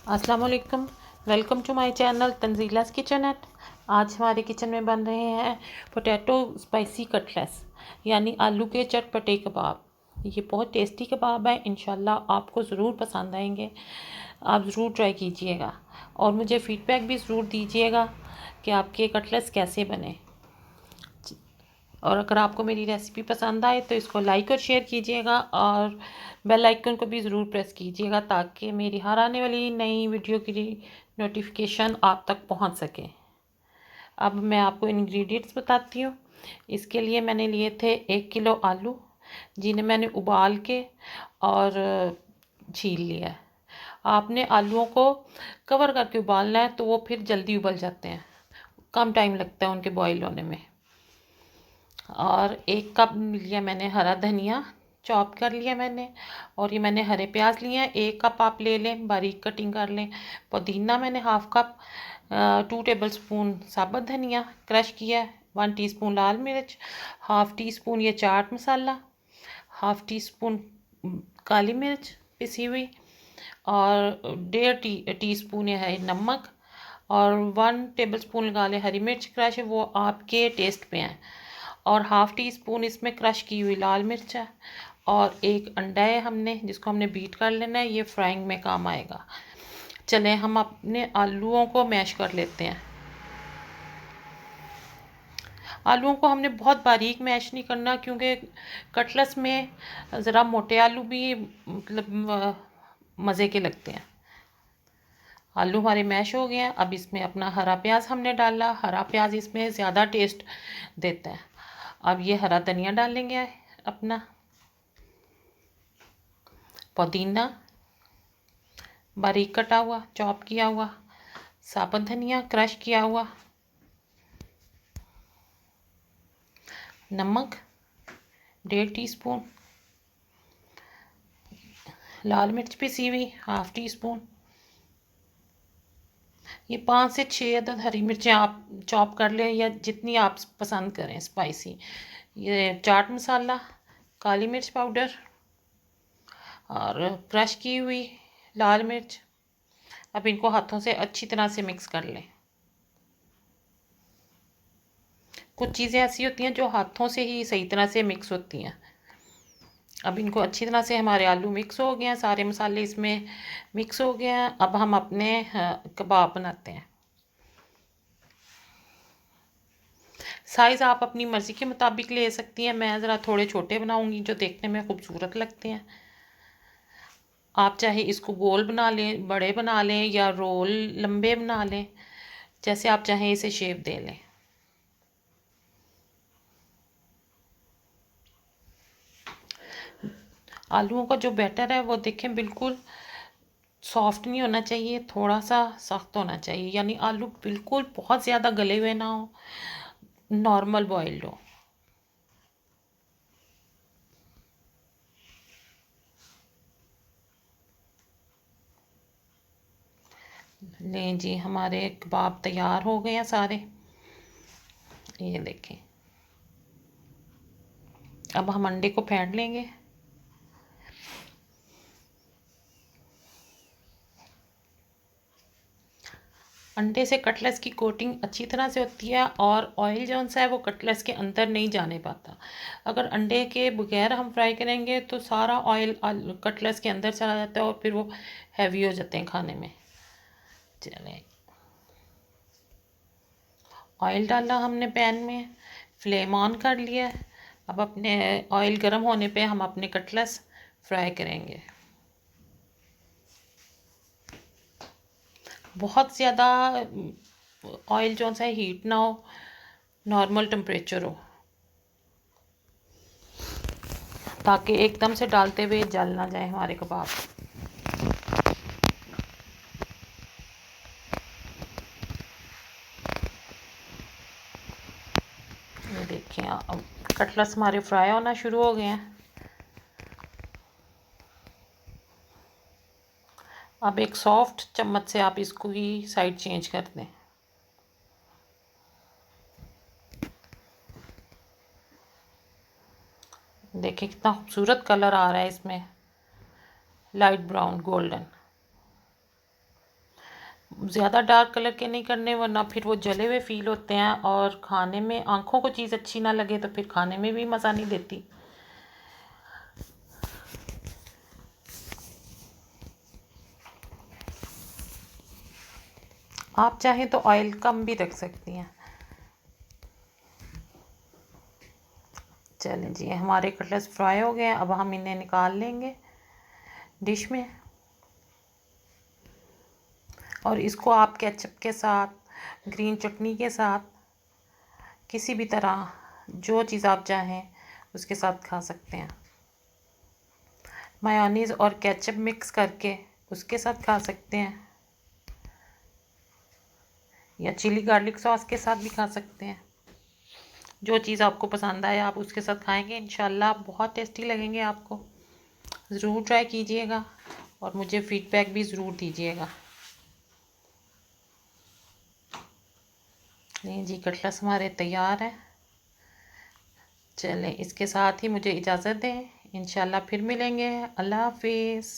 अस्सलाम वालेकुम। Welcome to my channel Tanzila's kitchen. आज हमारे किचन में बन रहे हैं पोटैटो स्पाइसी कटलेट्स यानी आलू के चटपटे कबाब। ये बहुत टेस्टी कबाब है, इंशाल्लाह आपको ज़रूर पसंद आएंगे। आप ज़रूर ट्राई कीजिएगा और मुझे फ़ीडबैक भी ज़रूर दीजिएगा कि आपके कटलेट्स कैसे बने। और अगर आपको मेरी रेसिपी पसंद आए तो इसको लाइक और शेयर कीजिएगा और बेल आइकन को भी ज़रूर प्रेस कीजिएगा ताकि मेरी हर आने वाली नई वीडियो की नोटिफिकेशन आप तक पहुंच सके। अब मैं आपको इंग्रेडिएंट्स बताती हूँ। इसके लिए मैंने लिए थे 1 किलो आलू, जिन्हें मैंने उबाल के और छील लिया है। आपने आलूओं को कवर करके उबालना है तो वो फिर जल्दी उबल जाते हैं, कम टाइम लगता है उनके बॉईल होने में। और 1 कप लिया मैंने हरा धनिया, चॉप कर लिया मैंने। और ये मैंने हरे प्याज लिए हैं, 1 कप आप ले लें, बारीक कटिंग कर लें। पुदीना मैंने 1/2 कप, 2 टेबलस्पून साबुत धनिया क्रश किया है, 1 टीस्पून लाल मिर्च, 1/2 टीस्पून ये चाट मसाला, 1/2 टीस्पून काली मिर्च पिसी हुई, और 1.5 टीस्पून ये है नमक, और 1 टेबलस्पून लगा लें हरी मिर्च क्रश है, वो आपके टेस्ट पे है। और 1/2 टीस्पून इसमें क्रश की हुई लाल मिर्च है। और एक अंडा है हमने, जिसको हमने बीट कर लेना है, ये फ्राइंग में काम आएगा। चलें हम अपने आलूओं को मैश कर लेते हैं। आलूओं को हमने बहुत बारीक मैश नहीं करना, क्योंकि कटलेट्स में ज़रा मोटे आलू भी मतलब मज़े के लगते हैं। आलू हमारे मैश हो गए हैं। अब इसमें अपना हरा प्याज हमने डाला, हरा प्याज इसमें ज़्यादा टेस्ट देता है। अब ये हरा धनिया डालेंगे अपना, पुदीना बारीक कटा हुआ, चॉप किया हुआ, साबुत धनिया क्रश किया हुआ, नमक 1.5 टीस्पून, लाल मिर्च पिसी हुई 1/2 टीस्पून, ये 5 से 6 अदद हरी मिर्चें आप चॉप कर लें या जितनी आप पसंद करें स्पाइसी। ये चाट मसाला, काली मिर्च पाउडर और क्रश की हुई लाल मिर्च। अब इनको हाथों से अच्छी तरह से मिक्स कर लें। कुछ चीज़ें ऐसी होती हैं जो हाथों से ही सही तरह से मिक्स होती हैं। अब इनको अच्छी तरह से, हमारे आलू मिक्स हो गए हैं, सारे मसाले इसमें मिक्स हो गए हैं। अब हम अपने कबाब बनाते हैं। साइज़ आप अपनी मर्ज़ी के मुताबिक ले सकती हैं। मैं ज़रा थोड़े छोटे बनाऊंगी जो देखने में खूबसूरत लगते हैं। आप चाहे इसको गोल बना लें, बड़े बना लें, या रोल लंबे बना लें, जैसे आप चाहें इसे शेप दे लें। आलूओं का जो बैटर है वो देखें बिल्कुल सॉफ्ट नहीं होना चाहिए, थोड़ा सा सख्त होना चाहिए, यानी आलू बिल्कुल बहुत ज़्यादा गले हुए ना हो, नॉर्मल बॉइल्ड हो। लें जी, हमारे कबाब तैयार हो गए हैं सारे, ये देखें। अब हम अंडे को फेंट लेंगे। अंडे से कटलेट्स की कोटिंग अच्छी तरह से होती है और ऑयल जो सा है वो कटलेट्स के अंदर नहीं जाने पाता। अगर अंडे के बगैर हम फ्राई करेंगे तो सारा ऑयल कटलेट्स के अंदर चला जाता है और फिर वो हैवी हो जाते हैं खाने में। चलें, ऑयल डाला हमने पैन में, फ्लेम ऑन कर लिया। अब अपने ऑयल गर्म होने पे हम अपने कटलेट्स फ्राई करेंगे। बहुत ज़्यादा ऑयल जो सा हीट ना हो, नॉर्मल टेम्परेचर हो, ताकि एकदम से डालते हुए जल ना जाए हमारे कबाब। ये देखें, अब कटलेट्स हमारे फ्राई होना शुरू हो गए हैं। अब एक सॉफ्ट चम्मच से आप इसको ही साइड चेंज कर दें। देखिए कितना खूबसूरत कलर आ रहा है इसमें, लाइट ब्राउन गोल्डन। ज़्यादा डार्क कलर के नहीं करने, वरना फिर वो जले हुए फील होते हैं और खाने में आँखों को चीज़ अच्छी ना लगे तो फिर खाने में भी मज़ा नहीं देती। आप चाहें तो ऑयल कम भी रख सकती हैं। चलें जी, हमारे कटलेट्स फ्राई हो गए हैं। अब हम इन्हें निकाल लेंगे डिश में, और इसको आप केचप के साथ, ग्रीन चटनी के साथ, किसी भी तरह जो चीज़ आप चाहें उसके साथ खा सकते हैं। मायोनीज़ और केचप मिक्स करके उसके साथ खा सकते हैं, या चिली गार्लिक सॉस के साथ भी खा सकते हैं। जो चीज़ आपको पसंद आए आप उसके साथ खाएंगे, इंशाल्लाह बहुत टेस्टी लगेंगे आपको। ज़रूर ट्राई कीजिएगा और मुझे फीडबैक भी ज़रूर दीजिएगा। नहीं जी, कटलेट्स हमारे तैयार हैं। चलें, इसके साथ ही मुझे इजाज़त दें। इंशाल्लाह फिर मिलेंगे। अल्लाह हाफिज़।